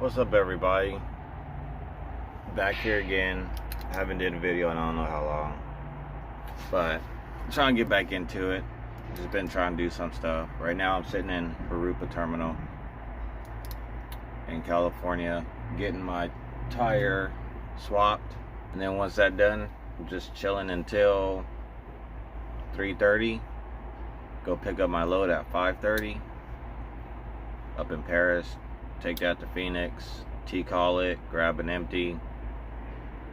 What's up, everybody? Back here again. I haven't did a video in I don't know how long, but I'm trying to get back into it. Just been trying to do some stuff. Right now I'm sitting in Arupa Terminal in California getting my tire swapped, and then once that's done, I'm just chilling until 3:30. Go pick up my load at 5:30 up in Paris. Take that to Phoenix, T-call it, grab an empty,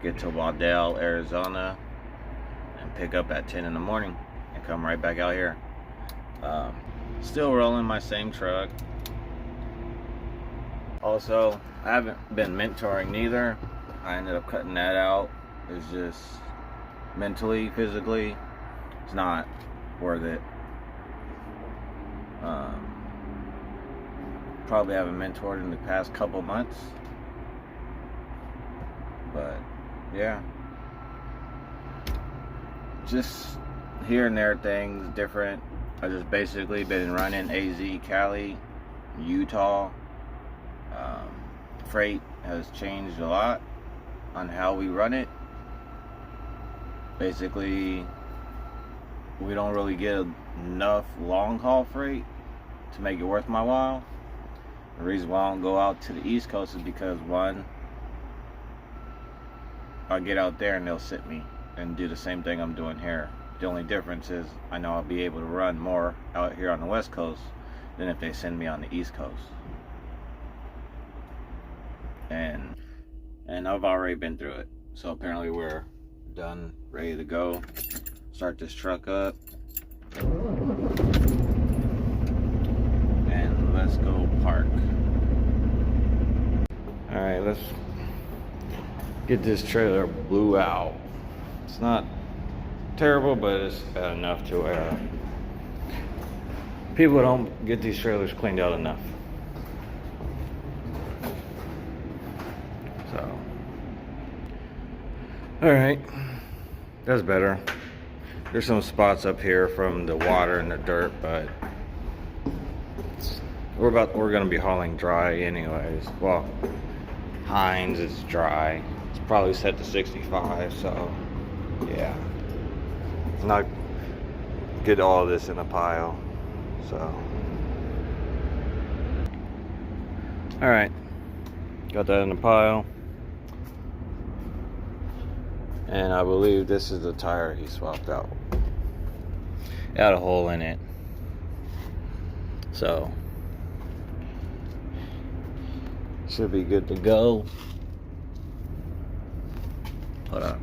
get to Waddell, Arizona, and pick up at 10 in the morning and come right back out here. Still rolling my same truck. Also, I haven't been mentoring neither. I ended up cutting that out. It's just mentally, physically, it's not worth it. Probably haven't mentored in the past couple months, but yeah, just here and there things different. I just basically been running AZ, Cali, Utah. Freight has changed a lot on how we run it. Basically, we don't really get enough long haul freight to make it worth my while. The reason why I don't go out to the East Coast is because, one, I'll get out there and they'll sit me and do the same thing I'm doing here. The only difference is I know I'll be able to run more out here on the West Coast than if they send me on the East Coast. And I've already been through it. So apparently we're done, ready to go. Start this truck up. And let's go park. Alright, let's get this trailer blew out. It's not terrible, but it's bad enough to where people don't get these trailers cleaned out enough. So, alright, that's better. There's some spots up here from the water and the dirt, but we're gonna be hauling dry anyways. Well, Heinz is dry. It's probably set to 65, so yeah. Not get all this in a pile. So, all right, got that in a pile, and I believe this is the tire he swapped out. It had a hole in it, so should be good to go. Hold on.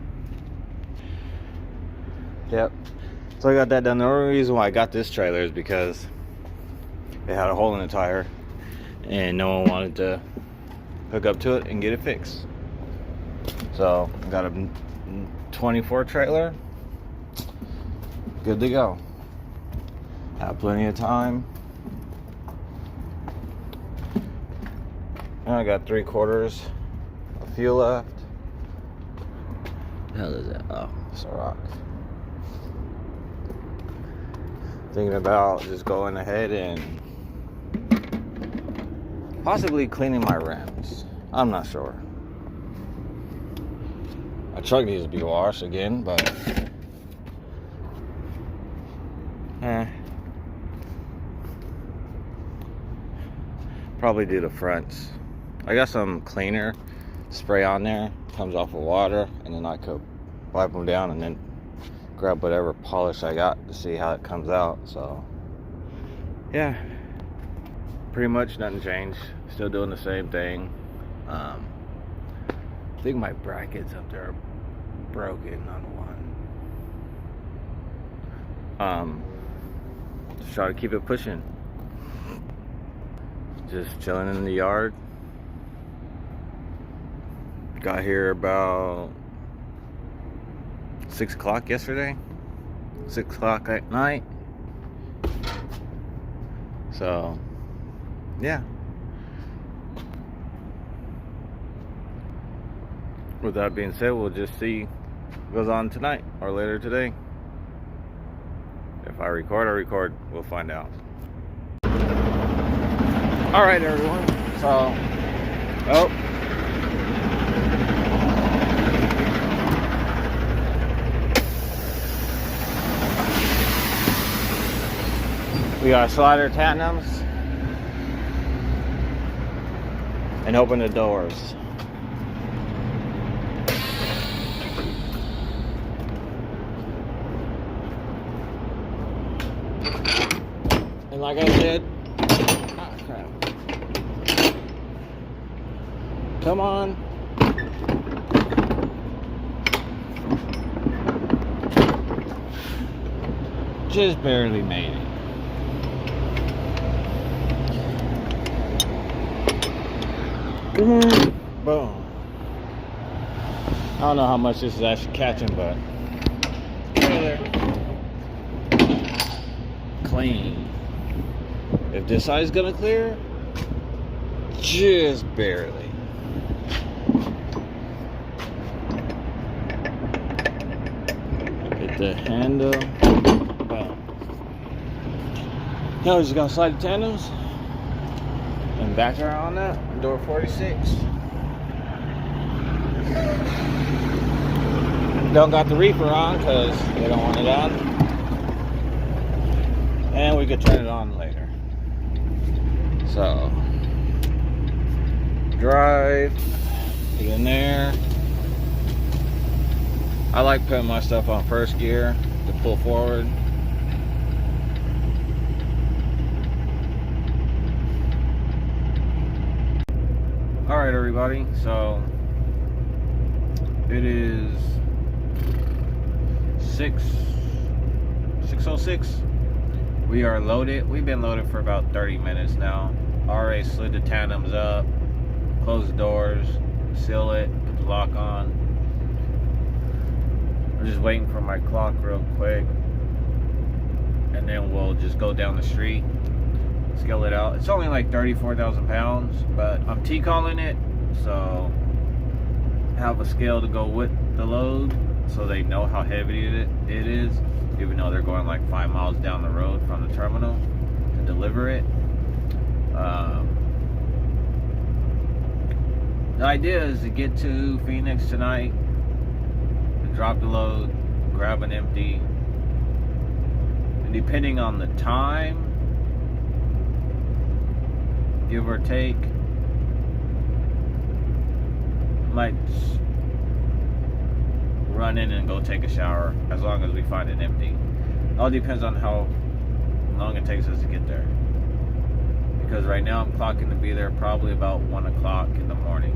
Yep. So I got that done. The only reason why I got this trailer is because it had a hole in the tire and no one wanted to hook up to it and get it fixed. So I got a 24 trailer. Good to go. Have plenty of time. And I got 3/4 of fuel left. What the hell is that? Oh, it's a rock. Thinking about just going ahead and possibly cleaning my rims. I'm not sure. My truck needs to be washed again, but probably do the fronts. I got some cleaner spray on there, comes off of water, and then I could wipe them down and then grab whatever polish I got to see how it comes out. So yeah, pretty much nothing changed. Still doing the same thing. I think my brackets up there are broken on one. Just try to keep it pushing. Just chilling in the yard. Got here about 6 o'clock yesterday. 6 o'clock at night. So, yeah. With that being said, we'll just see what goes on tonight or later today. If I record, we'll find out. Alright, everyone. So, Oh. We got slider tandems and open the doors. And like I said, oh crap. Come on. Just barely made it. Boom. I don't know how much this is actually catching, but trailer clean. If this side's gonna clear, just barely. Get the handle. Boom. Now we're just gonna slide the tandems and back around on that. Door 46. Don't got the reefer on because they don't want it on. And we could turn it on later. So, drive, get in there. I like putting my stuff on first gear to pull forward. Alright everybody, so it is 6:06. We are loaded. We've been loaded for about 30 minutes now. Already slid the tandems up, closed the doors, seal it, put the lock on. I'm just waiting for my clock real quick, and then we'll just go down the street, scale it out. It's only like 34,000 pounds, but I'm T-calling it, so have a scale to go with the load so they know how heavy it is, even though they're going like 5 miles down the road from the terminal to deliver it. The idea is to get to Phoenix tonight, to drop the load, grab an empty, and depending on the time, give or take, might run in and go take a shower as long as we find it empty. It all depends on how long it takes us to get there, because right now I'm clocking to be there probably about 1 o'clock in the morning.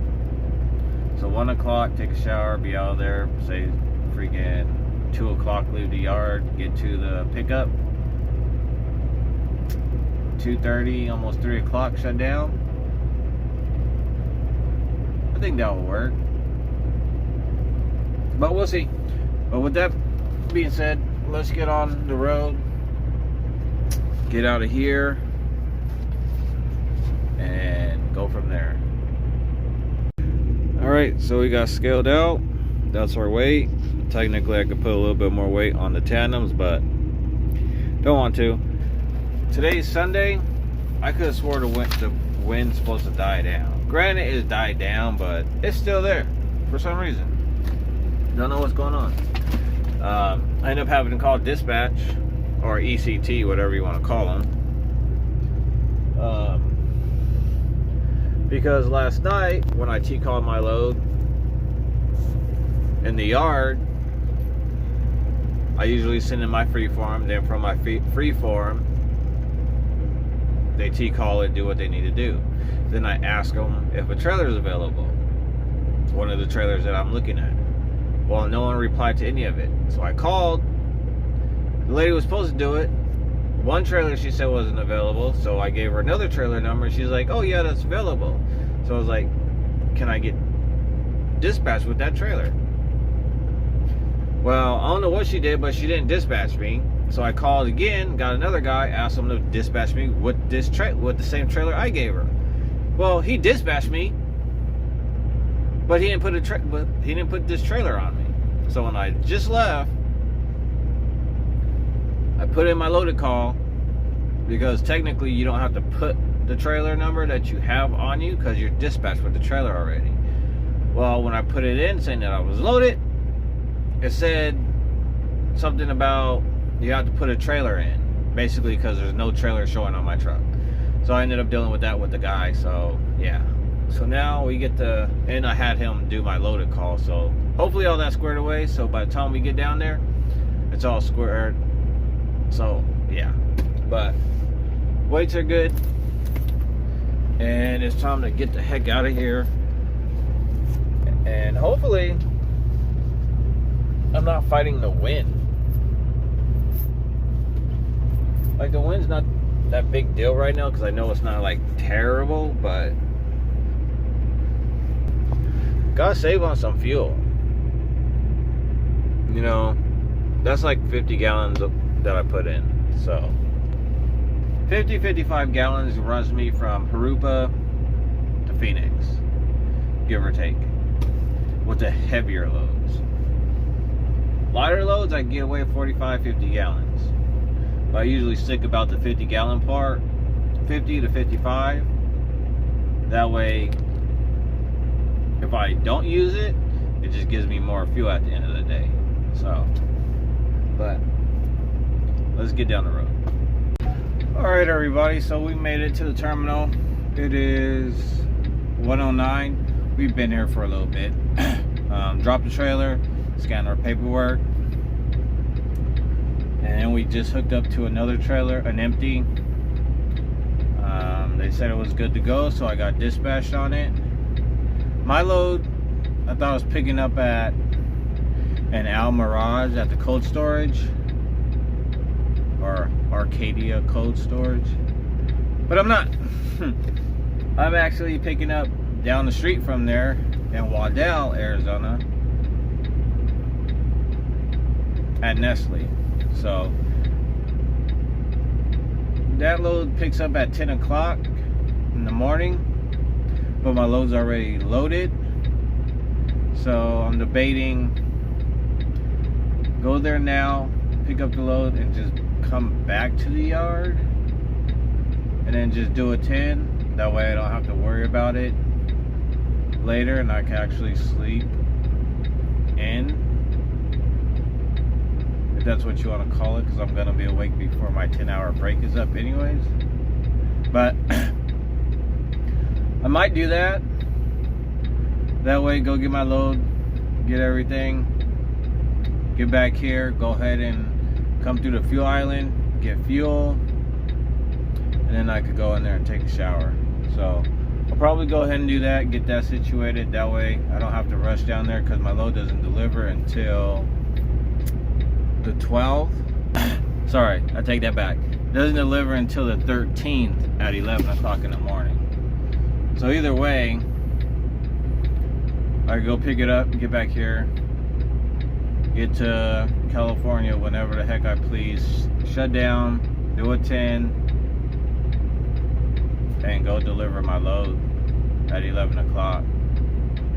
So 1 o'clock, take a shower, be out of there, say freaking 2 o'clock, leave the yard, get to the pickup, 2:30, almost 3 o'clock, shut down. I think that will work, but we'll see. But with that being said, let's get on the road, get out of here, and go from there. Alright, so we got scaled out. That's our weight. Technically I could put a little bit more weight on the tandems, but don't want to. Today's Sunday. I could have swore the wind's supposed to die down. Granted, it's died down, but it's still there for some reason. Don't know what's going on. I end up having to call dispatch, or ECT, whatever you want to call them, because last night when I T-called my load in the yard, I usually send in my freeform. Then from my freeform, they T-call it, do what they need to do. Then I ask them if a trailer is available. It's one of the trailers that I'm looking at. Well, no one replied to any of it. So I called. The lady was supposed to do it. One trailer she said wasn't available, so I gave her another trailer number. She's like, oh yeah, that's available. So I was like, can I get dispatched with that trailer? Well, I don't know what she did, but she didn't dispatch me. So I called again, got another guy, asked him to dispatch me with with the same trailer I gave her. Well, he dispatched me, but he didn't put this trailer on me. So when I just left, I put in my loaded call, because technically you don't have to put the trailer number that you have on you because you're dispatched with the trailer already. Well, when I put it in saying that I was loaded, it said something about you have to put a trailer in, basically because there's no trailer showing on my truck. So I ended up dealing with that with the guy. So yeah, so now we get to, and I had him do my loaded call, so hopefully all that's squared away. So by the time we get down there, it's all squared. So yeah, but weights are good, and it's time to get the heck out of here. And hopefully I'm not fighting the wind. Like, the wind's not that big deal right now because I know it's not like terrible, but gotta save on some fuel. You know, that's like 50 gallons that I put in. So 55 gallons runs me from Jurupa to Phoenix, give or take, with the heavier loads. Lighter loads, I can get away 50 gallons. But I usually stick about the 50 gallon part, 50 to 55. That way, if I don't use it, it just gives me more fuel at the end of the day. So, but let's get down the road. Alright everybody, so we made it to the terminal. It is 1:09. We've been here for a little bit. Dropped the trailer, scanned our paperwork, and then we just hooked up to another trailer, an empty. They said it was good to go, so I got dispatched on it. My load, I thought I was picking up at an Al Mirage at the cold storage, or Arcadia cold storage, but I'm not. I'm actually picking up down the street from there in Waddell, Arizona, at Nestle. So that load picks up at 10 o'clock in the morning, but my load's already loaded. So I'm debating go there now, pick up the load, and just come back to the yard, and then just do a 10. That way I don't have to worry about it later, and I can actually sleep in, if that's what you want to call it, because I'm going to be awake before my 10-hour break is up anyways. But I might do that. That way, go get my load, get everything, get back here, go ahead and come through the fuel island, get fuel, and then I could go in there and take a shower. So I'll probably go ahead and do that, get that situated. That way I don't have to rush down there, because my load doesn't deliver until the 12th. Sorry, I take that back. It doesn't deliver until the 13th at 11 o'clock in the morning. So either way, I go pick it up, get back here, get to California whenever the heck I please, shut down, do a 10, and go deliver my load at 11 o'clock.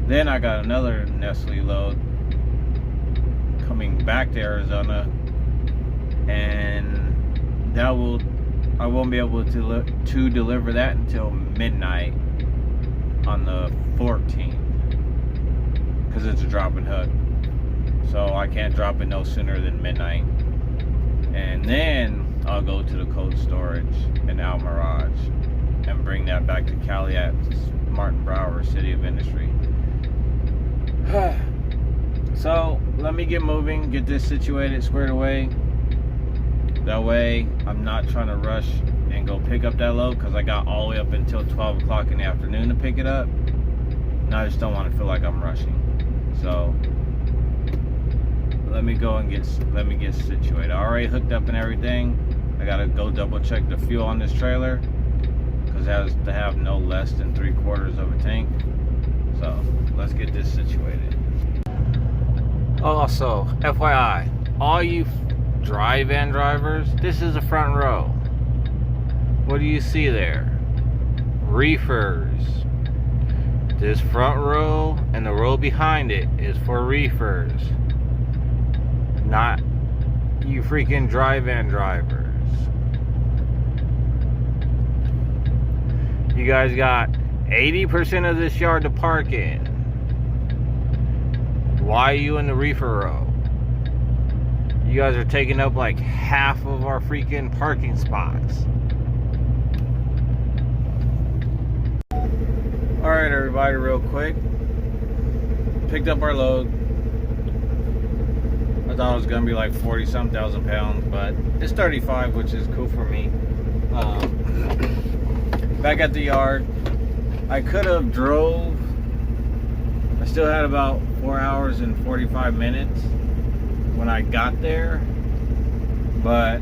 Then I got another Nestle load coming back to Arizona, and that will, I won't be able to deliver that until midnight on the 14th, because it's a drop and hook. So I can't drop it no sooner than midnight. And then I'll go to the cold storage in Al Mirage and bring that back to Cali at Martin Brower City of Industry. So let me get moving, get this situated, squared away. That way I'm not trying to rush and go pick up that load, because I got all the way up until 12 o'clock in the afternoon to pick it up, and I just don't want to feel like I'm rushing. So let me go and get situated. I already hooked up and everything. I gotta go double check the fuel on this trailer, because it has to have no less than 3/4 of a tank. So let's get this situated. Also, FYI, all you dry van drivers, this is the front row. What do you see there? Reefers. This front row and the row behind it is for reefers, not you freaking dry van drivers. You guys got 80% of this yard to park in. Why are you in the reefer row? You guys are taking up like half of our freaking parking spots. Alright everybody, real quick. Picked up our load. I thought it was gonna be like 40-some thousand pounds, but it's 35, which is cool for me. Back at the yard. I could have drove. I still had about 4 hours and 45 minutes when I got there, but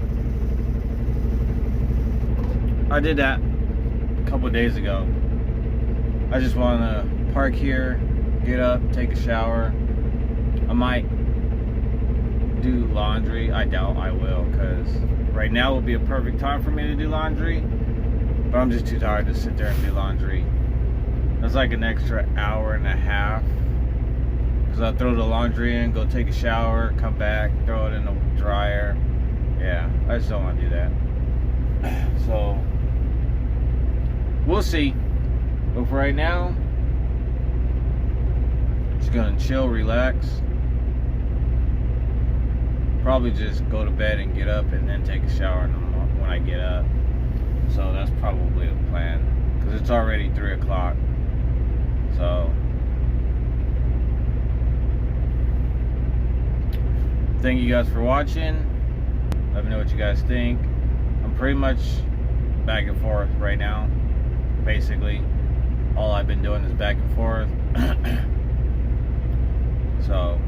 I did that a couple of days ago. I just want to park here, get up, take a shower. I might do laundry. I doubt I will, because right now would be a perfect time for me to do laundry, but I'm just too tired to sit there and do laundry. That's like an extra hour and a half, because I'll throw the laundry in, go take a shower, come back, throw it in the dryer. Yeah, I just don't want to do that. So we'll see. But for right now, just gonna chill, relax. Probably just go to bed and get up and then take a shower when I get up. So that's probably the plan, because it's already 3 o'clock. So thank you guys for watching. Let me know what you guys think. I'm pretty much back and forth right now. Basically, all I've been doing is back and forth. So